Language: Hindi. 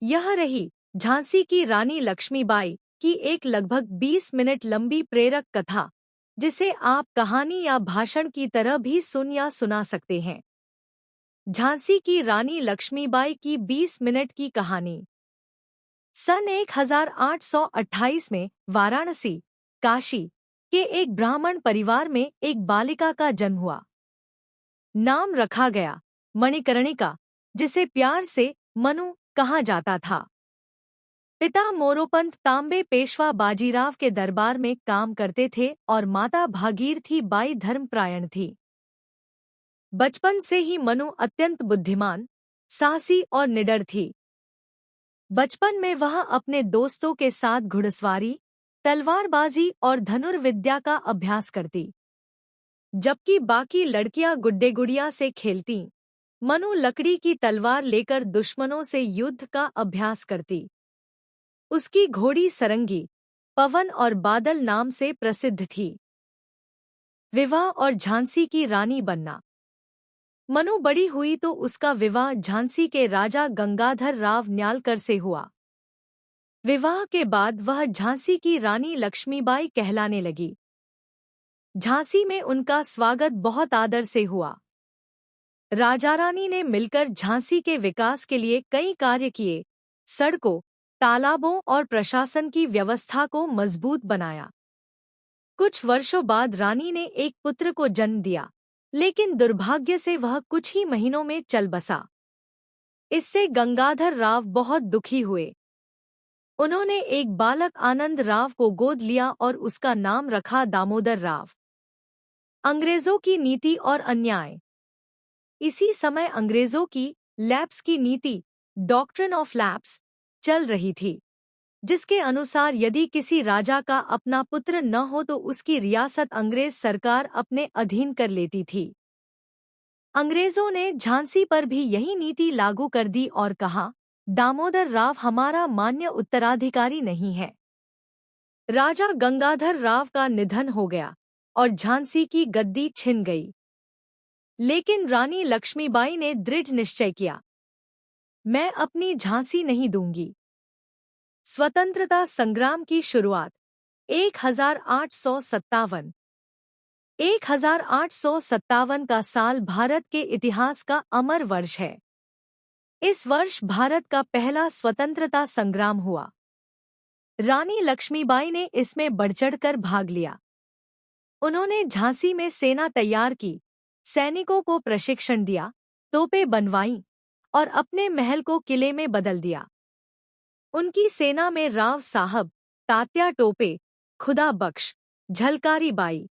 यह रही झांसी की रानी लक्ष्मीबाई की एक लगभग 20 मिनट लंबी प्रेरक कथा, जिसे आप कहानी या भाषण की तरह भी सुन या सुना सकते हैं। झांसी की रानी लक्ष्मीबाई की 20 मिनट की कहानी। सन 1828 में वाराणसी, काशी के एक ब्राह्मण परिवार में एक बालिका का जन्म हुआ। नाम रखा गया मणिकर्णिका, जिसे प्यार से मनु कहा जाता था। पिता मोरोपंत तांबे पेशवा बाजीराव के दरबार में काम करते थे और माता भागीरथी बाई धर्मपरायण थी। बचपन से ही मनु अत्यंत बुद्धिमान, साहसी और निडर थी। बचपन में वह अपने दोस्तों के साथ घुड़सवारी, तलवारबाजी और धनुर्विद्या का अभ्यास करती, जबकि बाकी लड़कियां गुड्डे गुड़िया से खेलतीं। मनु लकड़ी की तलवार लेकर दुश्मनों से युद्ध का अभ्यास करती। उसकी घोड़ी सरंगी, पवन और बादल नाम से प्रसिद्ध थी। विवाह और झांसी की रानी बनना। मनु बड़ी हुई तो उसका विवाह झांसी के राजा गंगाधर राव न्यालकर से हुआ। विवाह के बाद वह झांसी की रानी लक्ष्मीबाई कहलाने लगी। झांसी में उनका स्वागत बहुत आदर से हुआ। राजा रानी ने मिलकर झांसी के विकास के लिए कई कार्य किए, सड़कों, तालाबों और प्रशासन की व्यवस्था को मजबूत बनाया। कुछ वर्षों बाद रानी ने एक पुत्र को जन्म दिया, लेकिन दुर्भाग्य से वह कुछ ही महीनों में चल बसा। इससे गंगाधर राव बहुत दुखी हुए। उन्होंने एक बालक आनंद राव को गोद लिया और उसका नाम रखा दामोदर राव। अंग्रेजों की नीति और अन्याय। इसी समय अंग्रेजों की लैप्स की नीति, डॉक्ट्रिन ऑफ लैप्स, चल रही थी, जिसके अनुसार यदि किसी राजा का अपना पुत्र न हो तो उसकी रियासत अंग्रेज सरकार अपने अधीन कर लेती थी। अंग्रेजों ने झांसी पर भी यही नीति लागू कर दी और कहा, दामोदर राव हमारा मान्य उत्तराधिकारी नहीं है। राजा गंगाधर राव का निधन हो गया और झांसी की गद्दी छिन गई। लेकिन रानी लक्ष्मीबाई ने दृढ़ निश्चय किया, मैं अपनी झांसी नहीं दूंगी। स्वतंत्रता संग्राम की शुरुआत 1857। 1857 का साल भारत के इतिहास का अमर वर्ष है। इस वर्ष भारत का पहला स्वतंत्रता संग्राम हुआ। रानी लक्ष्मीबाई ने इसमें बढ़चढ़कर भाग लिया। उन्होंने झांसी में सेना तैयार की, सैनिकों को प्रशिक्षण दिया, तोपें बनवाईं और अपने महल को किले में बदल दिया। उनकी सेना में राव साहब, तात्या टोपे, खुदा बख्श, झलकारी बाई,